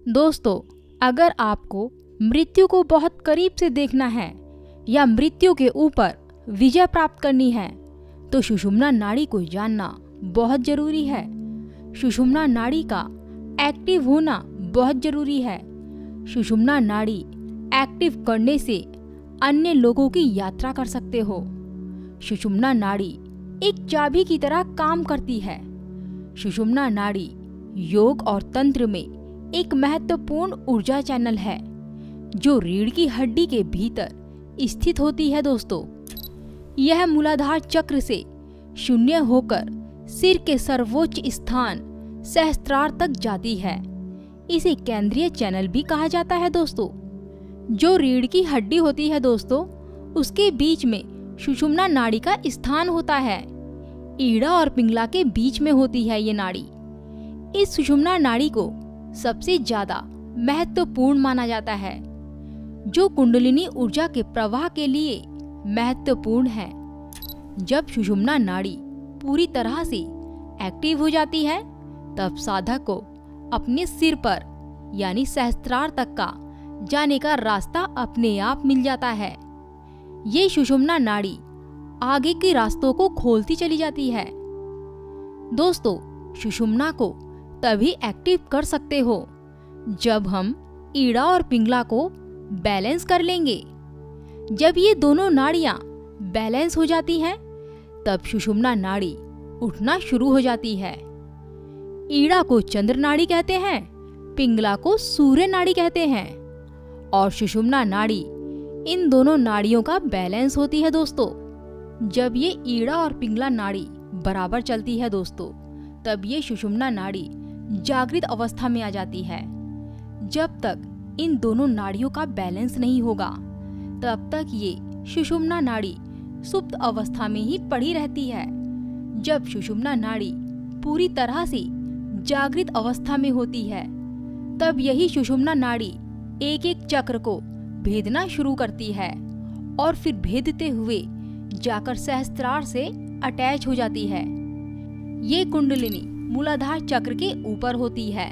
दोस्तों, अगर आपको मृत्यु को बहुत करीब से देखना है या मृत्यु के ऊपर विजय प्राप्त करनी है तो सुषुम्ना नाड़ी को जानना बहुत जरूरी है। सुषुम्ना नाड़ी का एक्टिव होना बहुत जरूरी है। सुषुम्ना नाड़ी एक्टिव करने से अन्य लोगों की यात्रा कर सकते हो। सुषुम्ना नाड़ी एक चाबी की तरह काम करती है। सुषुम्ना नाड़ी योग और तंत्र में एक महत्वपूर्ण ऊर्जा चैनल है जो रीढ़ की हड्डी के भीतर स्थित होती है। दोस्तों, यह मूलाधार चक्र से शून्य होकर सिर के सर्वोच्च स्थान सहस्त्रार तक जाती है। इसे केंद्रीय चैनल भी कहा जाता है। दोस्तों, जो रीढ़ की हड्डी होती है दोस्तों, उसके बीच में सुषुम्ना नाड़ी का स्थान होता है। ईड़ा और पिंगला के बीच में होती है ये नाड़ी। इस सुषुम्ना नाड़ी को सबसे ज्यादा महत्वपूर्ण माना जाता है, जो कुंडलिनी ऊर्जा के प्रवाह के लिए महत्वपूर्ण है। जब सुषुम्ना नाड़ी पूरी तरह से एक्टिव हो जाती है तब साधक को अपने सिर पर यानी सहस्त्रार तक का जाने का रास्ता अपने आप मिल जाता है। ये सुषुम्ना नाड़ी आगे के रास्तों को खोलती चली जाती है। दोस्तों, सुषुम्ना को तभी एक्टिव कर सकते हो जब हम ईड़ा और पिंगला को बैलेंस कर लेंगे। जब ये दोनों नाड़ियां बैलेंस हो जाती हैं तब सुषुम्ना नाड़ी उठना शुरू हो जाती है। ईड़ा को चंद्र नाड़ी कहते हैं, पिंगला को सूर्य नाड़ी कहते हैं और सुषुम्ना नाड़ी इन दोनों नाड़ियों का बैलेंस होती है। दोस्तों, जब ये ईड़ा और पिंगला नाड़ी बराबर चलती है दोस्तों, तब ये सुषुम्ना नाड़ी जागृत अवस्था में आ जाती है। जब तक इन दोनों नाड़ियों का बैलेंस नहीं होगा तब तक ये सुषुम्ना नाड़ी सुप्त अवस्था में ही पड़ी रहती है। जब सुषुम्ना नाड़ी पूरी तरह से जागृत अवस्था में होती है तब यही सुषुम्ना नाड़ी एक एक चक्र को भेदना शुरू करती है और फिर भेदते हुए जाकर सहस्त्रार से अटैच हो जाती है। ये कुंडलिनी मूलाधार चक्र के ऊपर होती है।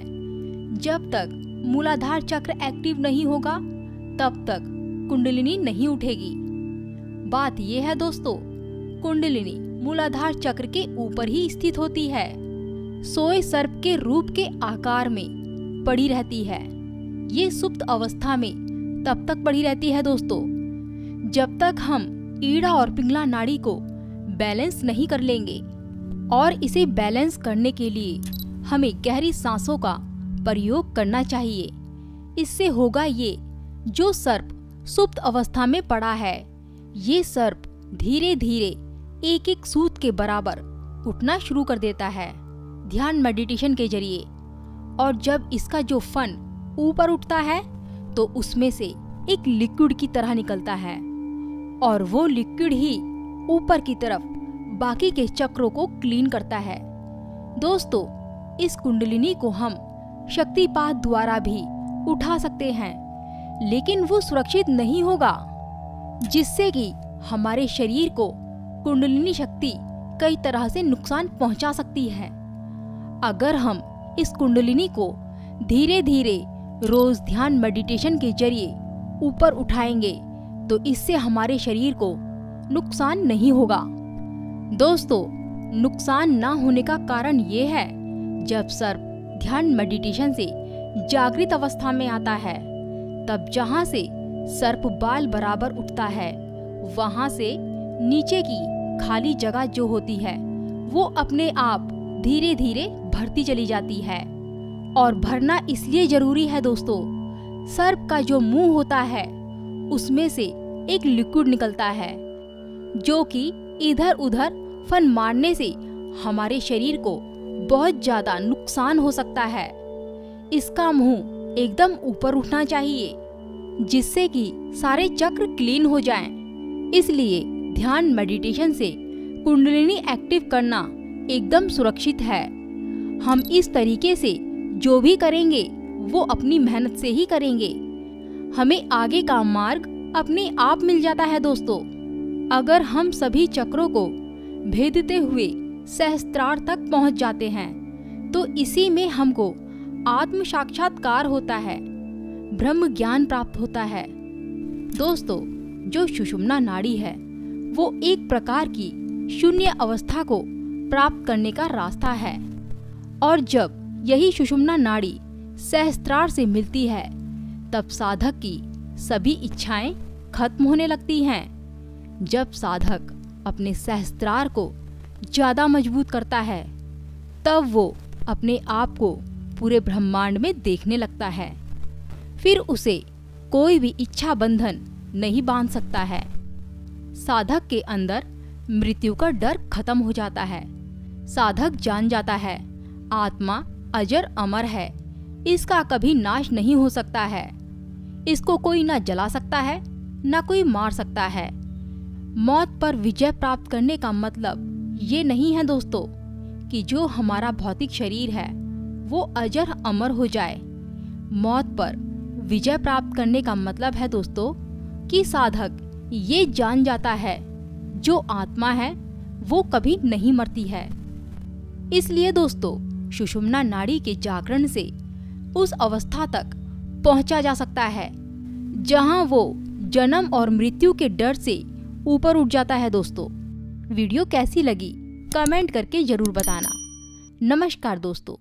जब तक मूलाधार चक्र एक्टिव नहीं होगा तब तक कुंडलिनी नहीं उठेगी। बात यह है दोस्तों, कुंडलिनी मूलाधार चक्र के ऊपर ही स्थित होती है। सोए सर्प के रूप के आकार में पड़ी रहती है। ये सुप्त अवस्था में तब तक पड़ी रहती है दोस्तों, जब तक हम ईड़ा और पिंगला नाड़ी को बैलेंस नहीं कर लेंगे। और इसे बैलेंस करने के लिए हमें गहरी सांसों का प्रयोग करना चाहिए। इससे होगा ये, जो सर्प सुप्त अवस्था में पड़ा है, ये सर्प धीरे धीरे एक एक सूत के बराबर उठना शुरू कर देता है ध्यान मेडिटेशन के जरिए। और जब इसका जो फन ऊपर उठता है तो उसमें से एक लिक्विड की तरह निकलता है और वो लिक्विड ही ऊपर की तरफ बाकी के चक्रों को क्लीन करता है। दोस्तों, इस कुंडलिनी को हम शक्तिपात द्वारा भी उठा सकते हैं, लेकिन वो सुरक्षित नहीं होगा, जिससे कि हमारे शरीर को कुंडलिनी शक्ति कई तरह से नुकसान पहुंचा सकती है। अगर हम इस कुंडलिनी को धीरे धीरे रोज ध्यान मेडिटेशन के जरिए ऊपर उठाएंगे तो इससे हमारे शरीर को नुकसान नहीं होगा। दोस्तों, नुकसान ना होने का कारण ये है, जब सर्प ध्यान मेडिटेशन से जागृत अवस्था में आता है तब जहाँ से सर्प बाल बराबर उठता है वहां से नीचे की खाली जगह जो होती है वो अपने आप धीरे धीरे भरती चली जाती है। और भरना इसलिए जरूरी है दोस्तों, सर्प का जो मुंह होता है उसमें से एक लिक्विड निकलता है जो कि इधर उधर फन मारने से हमारे शरीर को बहुत ज्यादा नुकसान हो सकता है। इसका मुंह एकदम ऊपर उठना चाहिए जिससे कि सारे चक्र क्लीन हो जाएं। इसलिए ध्यान मेडिटेशन से कुंडलिनी एक्टिव करना एकदम सुरक्षित है। हम इस तरीके से जो भी करेंगे वो अपनी मेहनत से ही करेंगे। हमें आगे का मार्ग अपने आप मिल जाता है दोस्तों। अगर हम सभी चक्रों को भेदते हुए सहस्त्रार तक पहुंच जाते हैं तो इसी में हमको आत्म साक्षात्कार होता है, ब्रह्म ज्ञान प्राप्त होता है। दोस्तों, जो सुषुम्ना नाड़ी है वो एक प्रकार की शून्य अवस्था को प्राप्त करने का रास्ता है। और जब यही सुषुम्ना नाड़ी सहस्त्रार से मिलती है तब साधक की सभी इच्छाएं खत्म होने लगती हैं। जब साधक अपने सहस्त्रार को ज़्यादा मजबूत करता है तब वो अपने आप को पूरे ब्रह्मांड में देखने लगता है। फिर उसे कोई भी इच्छा बंधन नहीं बांध सकता है। साधक के अंदर मृत्यु का डर खत्म हो जाता है। साधक जान जाता है आत्मा अजर अमर है, इसका कभी नाश नहीं हो सकता है। इसको कोई ना जला सकता है ना कोई मार सकता है। मौत पर विजय प्राप्त करने का मतलब ये नहीं है दोस्तों कि जो हमारा भौतिक शरीर है वो अजर अमर हो जाए। मौत पर विजय प्राप्त करने का मतलब है दोस्तों कि साधक ये जान जाता है जो आत्मा है वो कभी नहीं मरती है। इसलिए दोस्तों, सुषुम्ना नाड़ी के जागरण से उस अवस्था तक पहुंचा जा सकता है जहां वो जन्म और मृत्यु के डर से ऊपर उठ जाता है। दोस्तों, वीडियो कैसी लगी कमेंट करके जरूर बताना। नमस्कार दोस्तों।